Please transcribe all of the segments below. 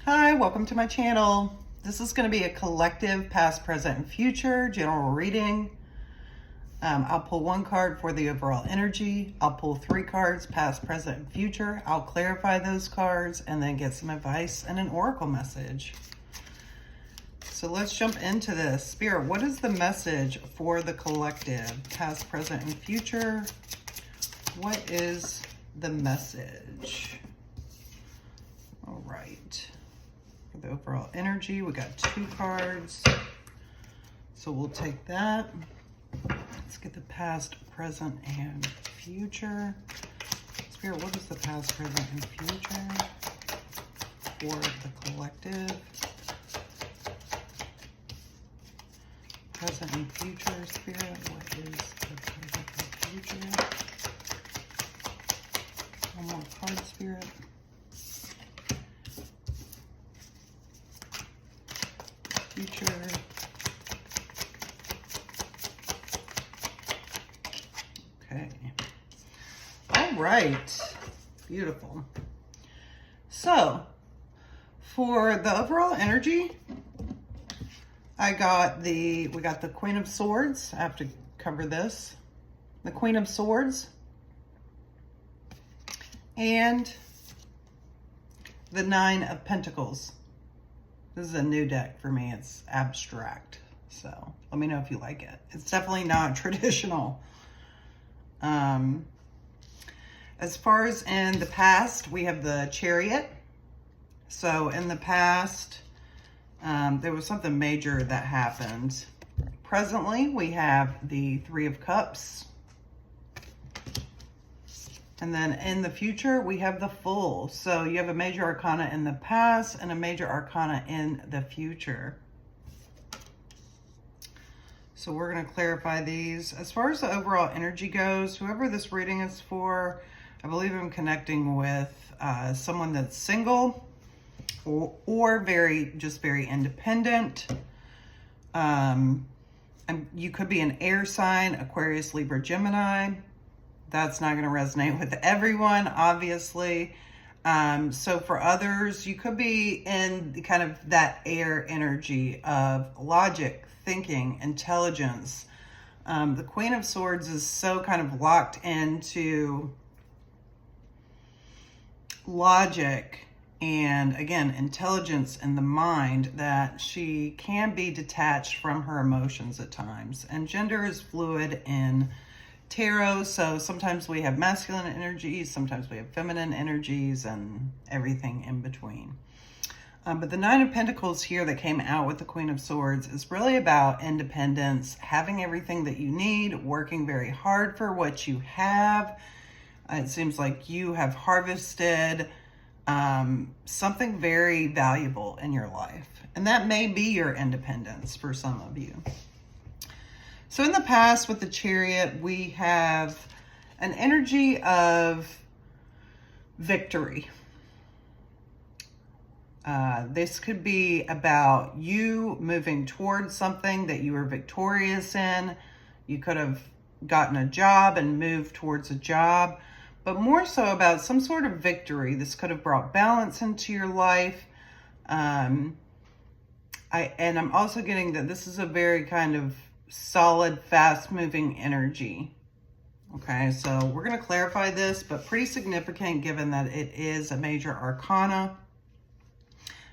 Hi, welcome to my channel. This is going to be a collective past, present, and future general reading. I'll pull one card for the overall energy. I'll pull 3 cards, past, present, and future. I'll clarify those cards and then get some advice and an oracle message. So let's jump into this. Spirit, what is the message for the collective, past, present, and future? What is the message? All right. For the overall energy, we got 2 cards. So we'll take that. Let's get the past, present, and future. Spirit, what is the past, present, and future for the collective? Present and future, Spirit, what is the present and future? One more card, Spirit. Future. Okay. All right. Beautiful. So, for the overall energy, we got the Queen of Swords. I have to cover this. The Queen of Swords. And the 9 of Pentacles. This is a new deck for me. It's abstract. So let me know if you like it. It's definitely not traditional. As far as in the past, we have the Chariot. So in the past, there was something major that happened. Presently, we have the 3 of Cups. And then in the future, we have the Fool. So you have a major arcana in the past and a major arcana in the future. So we're going to clarify these. As far as the overall energy goes, whoever this reading is for, I believe I'm connecting with someone that's single or very independent. And you could be an air sign, Aquarius, Libra, Gemini. That's not going to resonate with everyone, obviously. So for others, you could be in kind of that air energy of logic, thinking, intelligence. The Queen of Swords is so kind of locked into logic and, again, intelligence in the mind that she can be detached from her emotions at times. And gender is fluid in tarot, so sometimes we have masculine energies, sometimes we have feminine energies, and everything in between. But the 9 of Pentacles here that came out with the Queen of Swords is really about independence, having everything that you need, working very hard for what you have. It seems like you have harvested something very valuable in your life, and that may be your independence for some of you. So in the past with the Chariot, we have an energy of victory. This could be about you moving towards something that you were victorious in. You could have gotten a job and moved towards a job, but more so about some sort of victory. This could have brought balance into your life. And I'm also getting that this is a very kind of solid, fast-moving energy. Okay, so we're going to clarify this, but pretty significant given that it is a major arcana.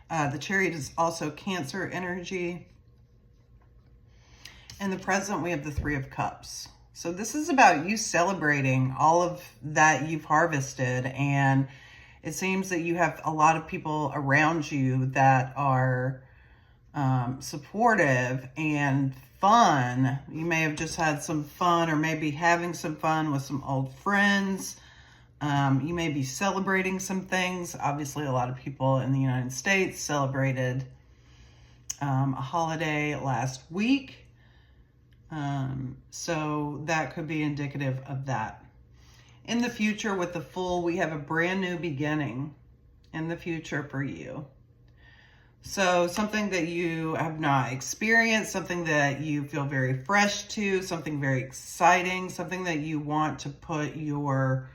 The Chariot is also Cancer energy. In the present, we have the 3 of Cups. So this is about you celebrating all of that you've harvested, and it seems that you have a lot of people around you that are supportive and fun. You may have just had some fun, or maybe having some fun with some old friends. You may be celebrating some things. Obviously, a lot of people in the United States celebrated a holiday last week. So that could be indicative of that. In the future with the Fool, we have a brand new beginning in the future for you. So something that you have not experienced, something that you feel very fresh to, something very exciting, something that you want to put your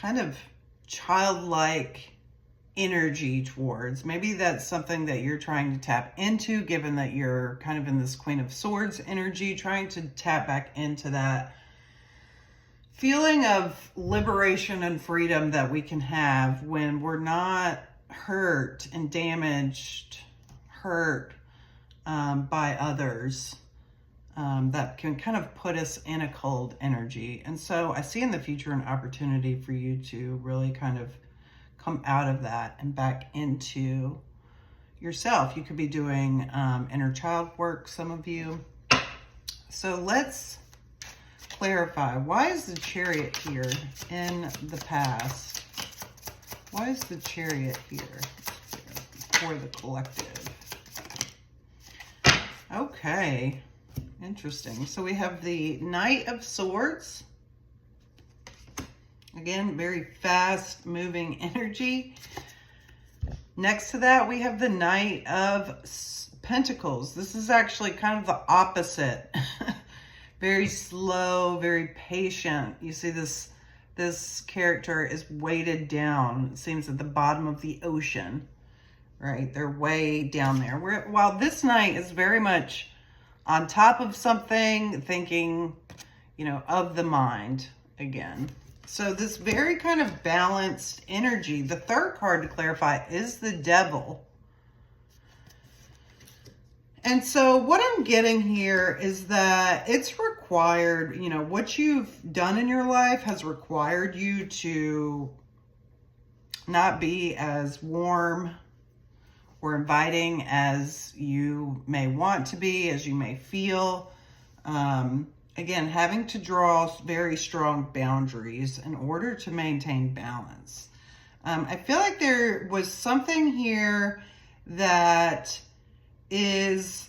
kind of childlike energy towards. Maybe that's something that you're trying to tap into, given that you're kind of in this Queen of Swords energy, trying to tap back into that feeling of liberation and freedom that we can have when we're not hurt and damaged, hurt by others. That can kind of put us in a cold energy. And so I see in the future an opportunity for you to really kind of come out of that and back into yourself. You could be doing inner child work, some of you. So let's clarify. Why is the Chariot here in the past? Why is the Chariot here for the collective? Okay. Interesting. So we have the Knight of Swords. Again, very fast moving energy. Next to that, we have the Knight of Pentacles. This is actually kind of the opposite. Very slow, very patient. You see this character is weighted down. It seems at the bottom of the ocean, right? They're way down there. While this Knight is very much on top of something, thinking, you know, of the mind again. So this very kind of balanced energy. The third card to clarify is the Devil. And so what I'm getting here is that it's required, you know, what you've done in your life has required you to not be as warm or inviting as you may want to be, as you may feel. Again, having to draw very strong boundaries in order to maintain balance. I feel like there was something here that is,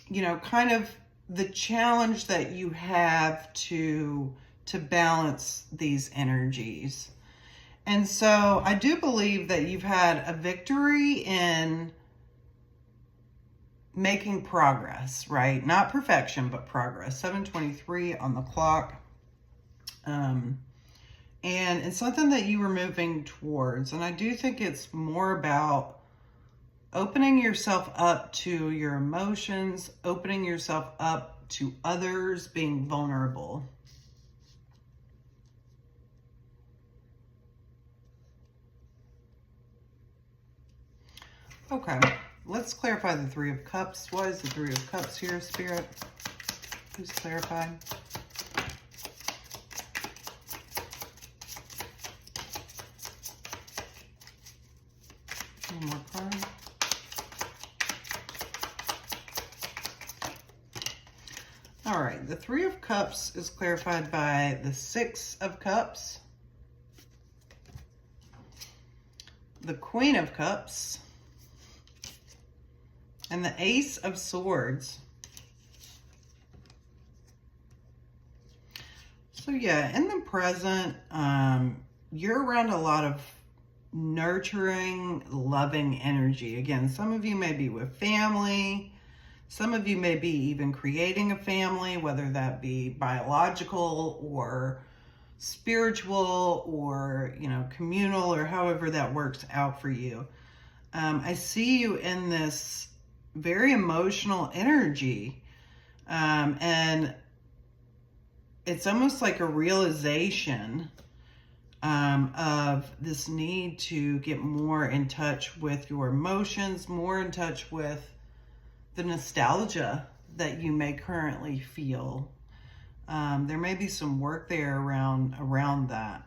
you know, kind of the challenge that you have to balance these energies. And so I do believe that you've had a victory in making progress, right? Not perfection, but progress. 7:23 on the clock. And it's something that you were moving towards. And I do think it's more about opening yourself up to your emotions, opening yourself up to others, being vulnerable. Okay, let's clarify the Three of Cups. Why is the Three of Cups here, Spirit? Please clarify. One more card. All right, the Three of Cups is clarified by the Six of Cups, the Queen of Cups, and the Ace of Swords. So yeah, in the present, you're around a lot of nurturing, loving energy. Again, some of you may be with family. Some of you may be even creating a family, whether that be biological or spiritual or, you know, communal, or however that works out for you. I see you in this very emotional energy. And it's almost like a realization of this need to get more in touch with your emotions, more in touch with the nostalgia that you may currently feel. There may be some work there around that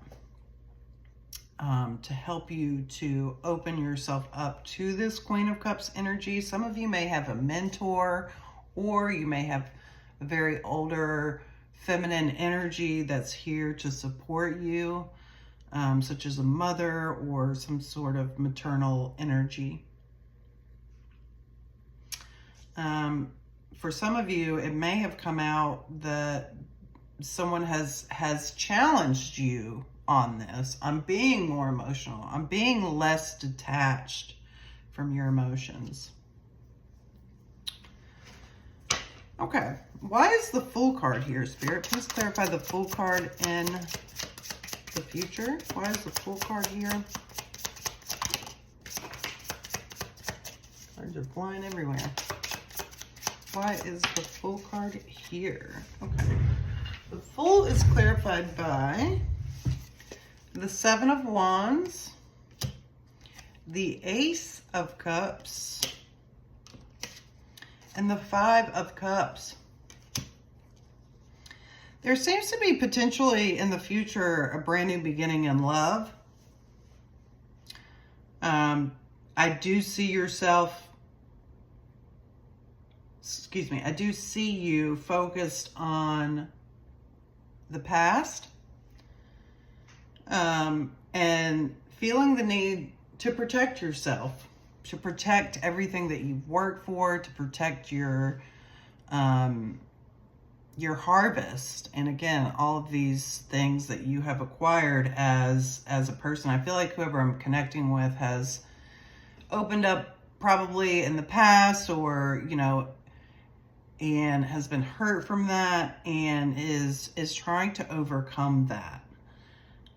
to help you to open yourself up to this Queen of Cups energy. Some of you may have a mentor, or you may have a very older feminine energy that's here to support you, such as a mother or some sort of maternal energy. For some of you, it may have come out that someone has challenged you on this. I'm being more emotional. I'm being less detached from your emotions. Okay, why is the Fool card here, Spirit? Please clarify the Fool card in the future. Why is the Fool card here? Cards are flying everywhere. Why is the Fool card here? Okay. The Fool is clarified by the Seven of Wands, the Ace of Cups, and the Five of Cups. There seems to be potentially in the future a brand new beginning in love. I do see yourself, I do see you focused on the past, and feeling the need to protect yourself, to protect everything that you've worked for, to protect your harvest. And again, all of these things that you have acquired as a person. I feel like whoever I'm connecting with has opened up probably in the past, or, you know, and has been hurt from that and is trying to overcome that.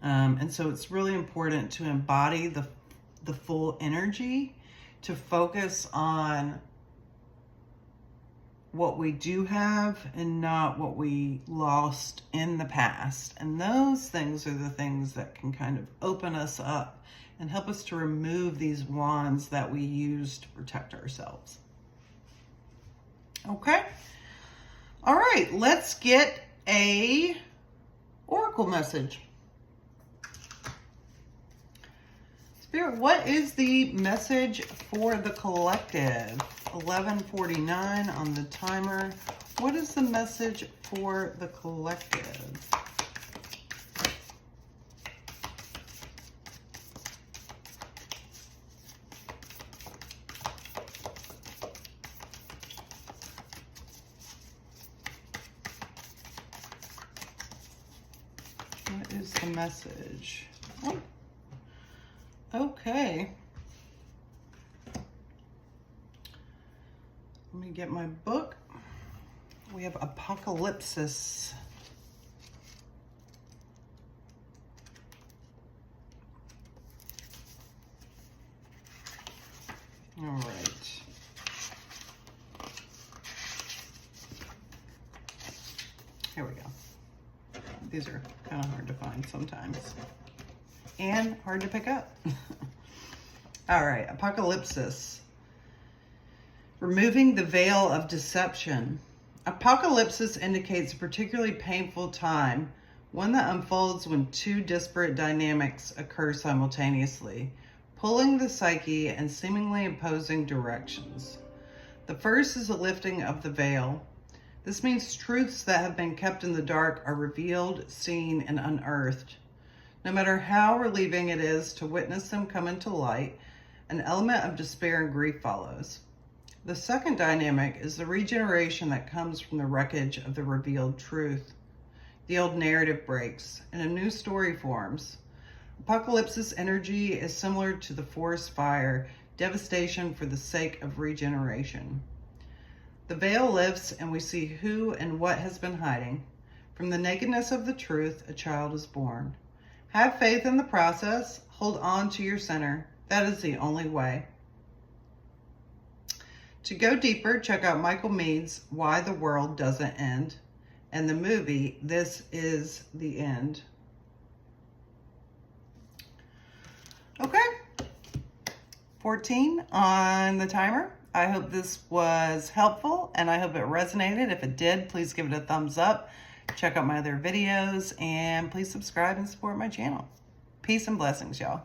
And so it's really important to embody the full energy, to focus on what we do have and not what we lost in the past. And those things are the things that can kind of open us up and help us to remove these wands that we use to protect ourselves. Okay. All right, let's get a oracle message. Spirit, what is the message for the collective? 11:49 on the timer. What is the message for the collective? What is the message? Oh. Okay. Let me get my book. We have Apocalypse. All right. Here we go. These are kind of hard to find sometimes, and hard to pick up. All right, Apocalypse. Removing the veil of deception. Apocalypse indicates a particularly painful time, one that unfolds when two disparate dynamics occur simultaneously, pulling the psyche and seemingly opposing directions. The first is a lifting of the veil. This means truths that have been kept in the dark are revealed, seen, and unearthed. No matter how relieving it is to witness them come into light, an element of despair and grief follows. The second dynamic is the regeneration that comes from the wreckage of the revealed truth. The old narrative breaks, and a new story forms. Apocalypse's energy is similar to the forest fire, devastation for the sake of regeneration. The veil lifts, and we see who and what has been hiding. From the nakedness of the truth, a child is born. Have faith in the process. Hold on to your center. That is the only way. To go deeper, check out Michael Mead's Why the World Doesn't End and the movie This Is the End. Okay, 14 on the timer. I hope this was helpful and I hope it resonated. If it did, please give it a thumbs up. Check out my other videos and please subscribe and support my channel. Peace and blessings, y'all.